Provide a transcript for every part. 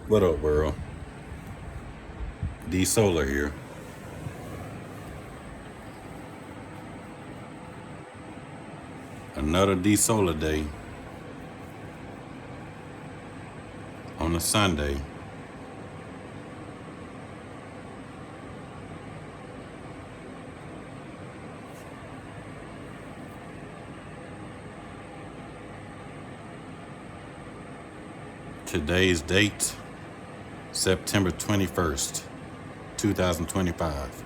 What up, world? D Solar here. Another D Solar day on a Sunday. Today's date, September 21st, 2025.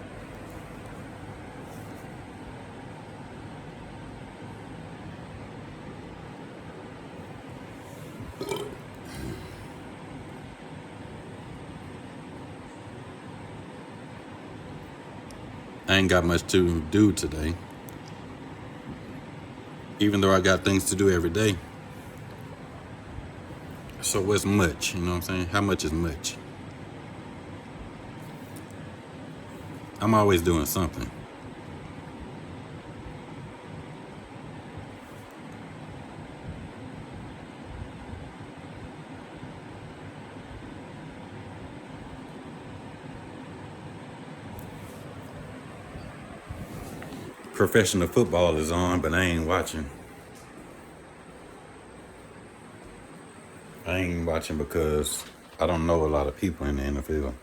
I ain't got much to do today, even though I got things to do every day. So what's much? You know what I'm saying? How much is much? I'm always doing something. Professional football is on, but I ain't watching. I ain't watching because I don't know a lot of people in the NFL.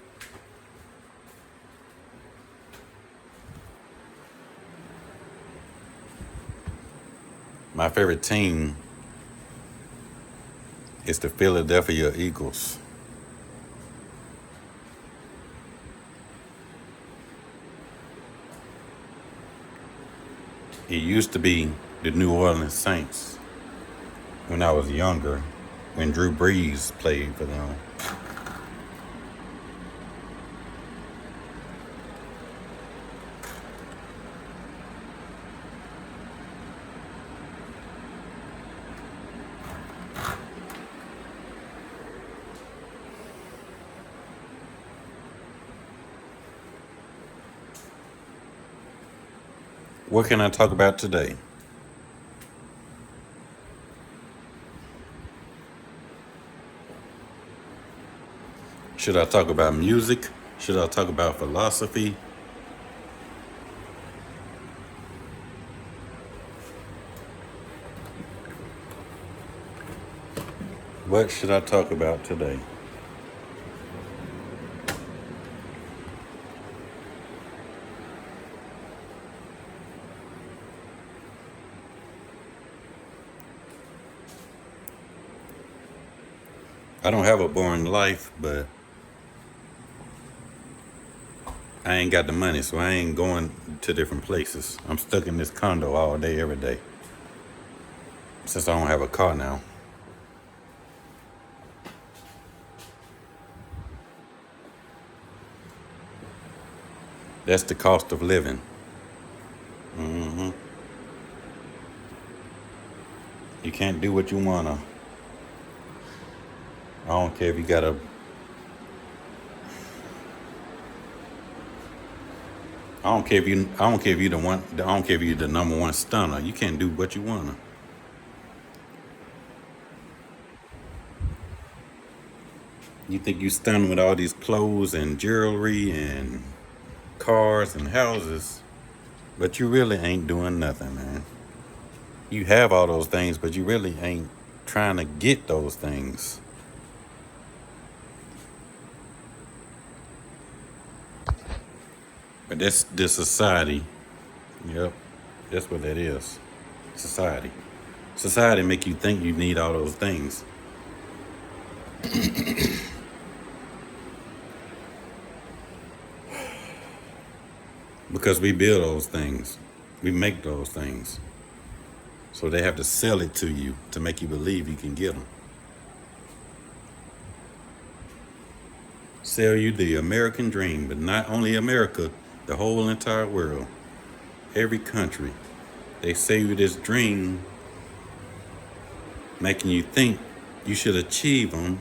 My favorite team is the Philadelphia Eagles. It used to be the New Orleans Saints when I was younger, when Drew Brees played for them. What can I talk about today? Should I talk about music? Should I talk about philosophy? What should I talk about today? I don't have a boring life, but I ain't got the money, so I ain't going to different places. I'm stuck in this condo all day, every day, since I don't have a car now. That's the cost of living. You can't do what you wanna. I don't care if you got a. I don't care if you. I don't care if you the one. I don't care if you the number one stunner. You can't do what you wanna. You think you stunning with all these clothes and jewelry and cars and houses, but you really ain't doing nothing, man. You have all those things, but you really ain't trying to get those things. But that's this society. Yep, that's what that is. Society. Society make you think you need all those things. Because we build those things. We make those things. So they have to sell it to you to make you believe you can get them. Sell you the American dream, but not only America, the whole entire world. Every country. They sell you this dream, making you think you should achieve them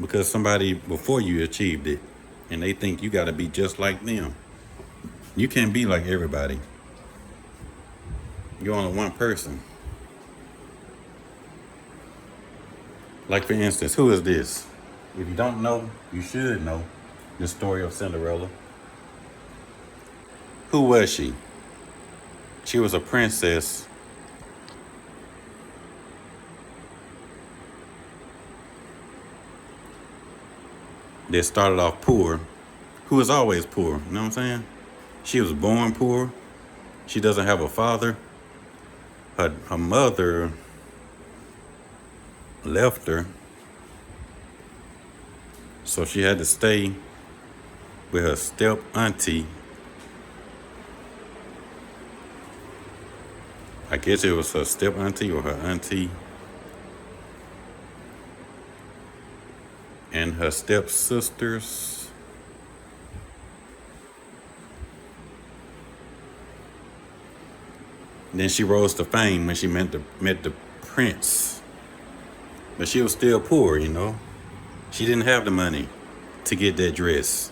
because somebody before you achieved it, and they think you got to be just like them. You can't be like everybody. You're only one person. Like, for instance, who is this? If you don't know, you should know the story of Cinderella. Who was she? She was a princess that started off poor, who was always poor. You know what I'm saying? She was born poor. She doesn't have a father. Her mother left her, so she had to stay with her step auntie. I guess it was her step auntie or her auntie and her step sisters. Then she rose to fame when she met the prince. But she was still poor, you know. She didn't have the money to get that dress.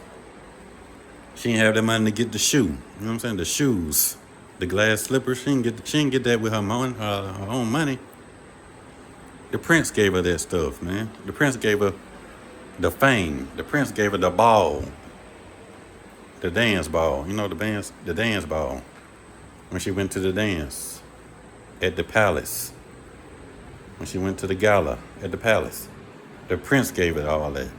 She didn't have the money to get the shoe. You know what I'm saying? The shoes, the glass slippers. She didn't get that with her own money. The prince gave her that stuff, man. The prince gave her the fame. The prince gave her the ball, the dance ball. You know the dance ball. When she went to the dance at the palace. When she went to the gala at the palace. The prince gave it all that.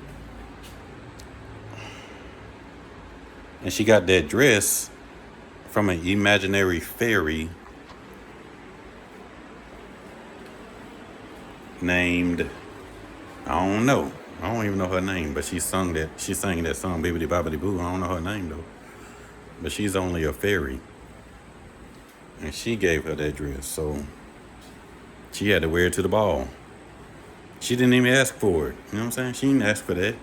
And she got that dress from an imaginary fairy named, I don't know. I don't even know her name, but she sang that song, Bibbidi Bobbidi Boo. I don't know her name though. But she's only a fairy. And she gave her that dress, so she had to wear it to the ball. She didn't even ask for it. You know what I'm saying? She didn't ask for that.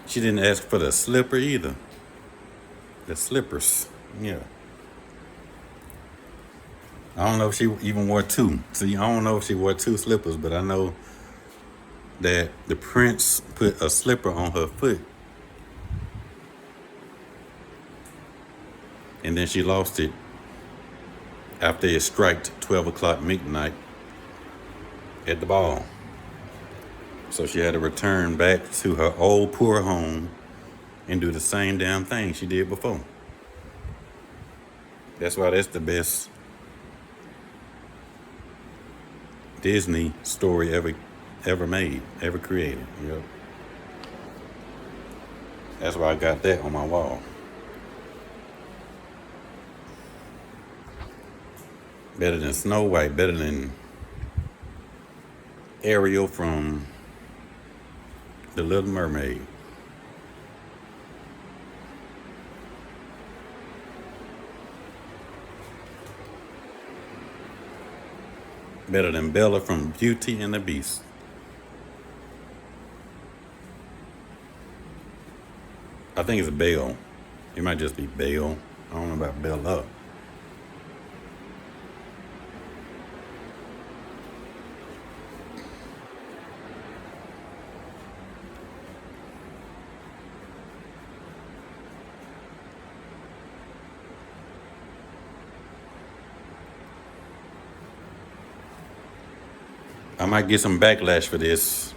She didn't ask for the slipper either. The slippers. Yeah. I don't know if she even wore two. See, I don't know if she wore two slippers, but I know that the prince put a slipper on her foot. And then she lost it after it struck 12 o'clock midnight at the ball. So she had to return back to her old poor home and do the same damn thing she did before. That's why that's the best Disney story ever made, ever created. Yep. That's why I got that on my wall. Better than Snow White, better than Ariel from The Little Mermaid. Better than Bella from Beauty and the Beast. I think it's Belle. It might just be Belle. I don't know about Bella. I might get some backlash for this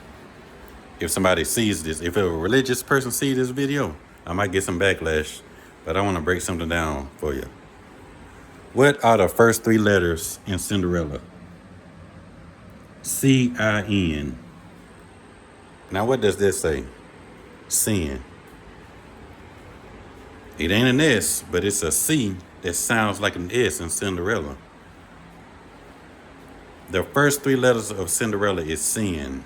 if somebody sees this. If a religious person sees this video, I might get some backlash. But I want to break something down for you. What are the first three letters in Cinderella? C-I-N. Now what does this say? Sin. It ain't an S, but it's a C that sounds like an S in Cinderella. The first three letters of Cinderella is sin.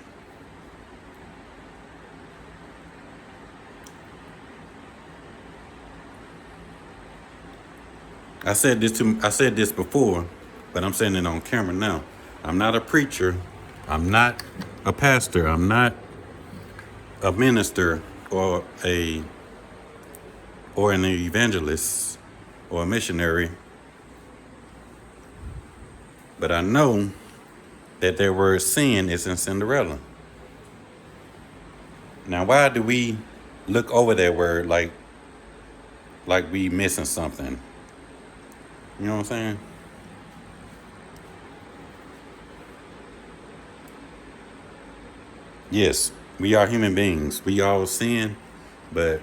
I said this before, but I'm saying it on camera now. I'm not a preacher. I'm not a pastor. I'm not a minister or an evangelist or a missionary. But I know that their word sin is in Cinderella. Now, why do we look over that word like we missing something? You know what I'm saying? Yes, we are human beings. We all sin, but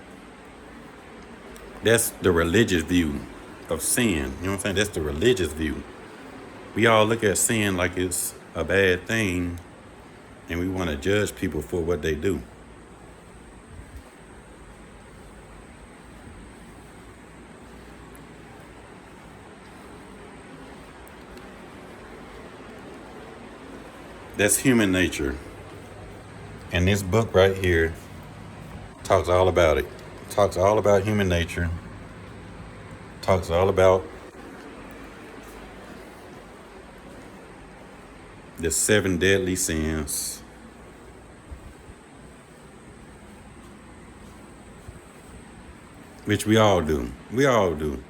that's the religious view of sin. You know what I'm saying? That's the religious view. We all look at sin like it's a bad thing, and we want to judge people for what they do. That's human nature. And this book right here talks all about it. Talks all about human nature. Talks all about the 7 deadly sins. Which we all do. We all do.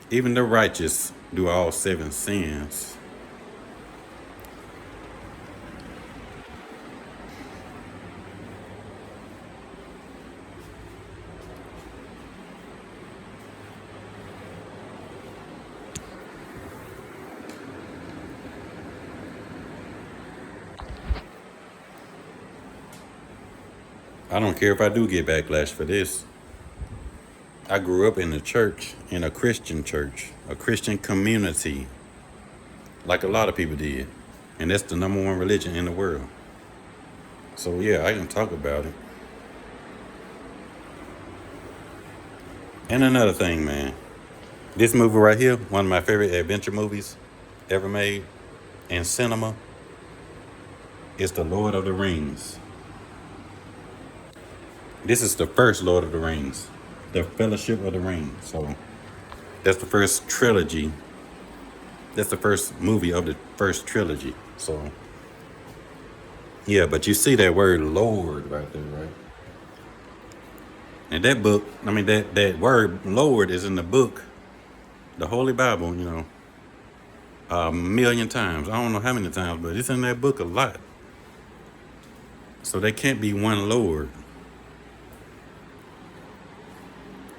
Even the righteous do all 7 sins. I don't care if I do get backlash for this. I grew up in a church, in a Christian church, a Christian community, like a lot of people did. And that's the #1 religion in the world. So yeah, I can talk about it. And another thing, man. This movie right here, one of my favorite adventure movies ever made in cinema, is The Lord of the Rings. This is the first Lord of the Rings, the Fellowship of the Ring. So that's the first trilogy. That's the first movie of the first trilogy. So yeah, but you see that word Lord right there, right? And that book, I mean that word Lord is in the book, the Holy Bible, a million times. I don't know how many times, but it's in that book a lot. So there can't be one Lord,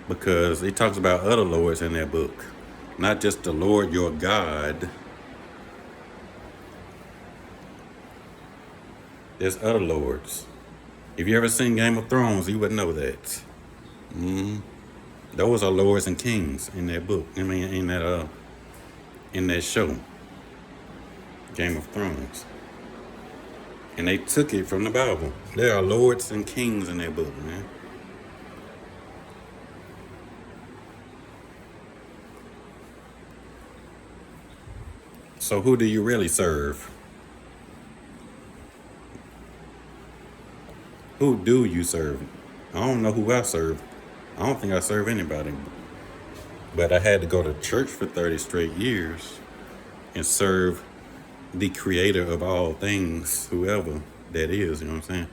because it talks about other lords in that book, not just the Lord your God. There's other lords. If you ever seen Game of Thrones, you would know that. Those are lords and kings in that book. I mean, in that show, Game of Thrones. And they took it from the Bible. There are lords and kings in that book, man. So who do you really serve? Who do you serve? I don't know who I serve. I don't think I serve anybody. But I had to go to church for 30 straight years and serve the creator of all things, whoever that is, you know what I'm saying?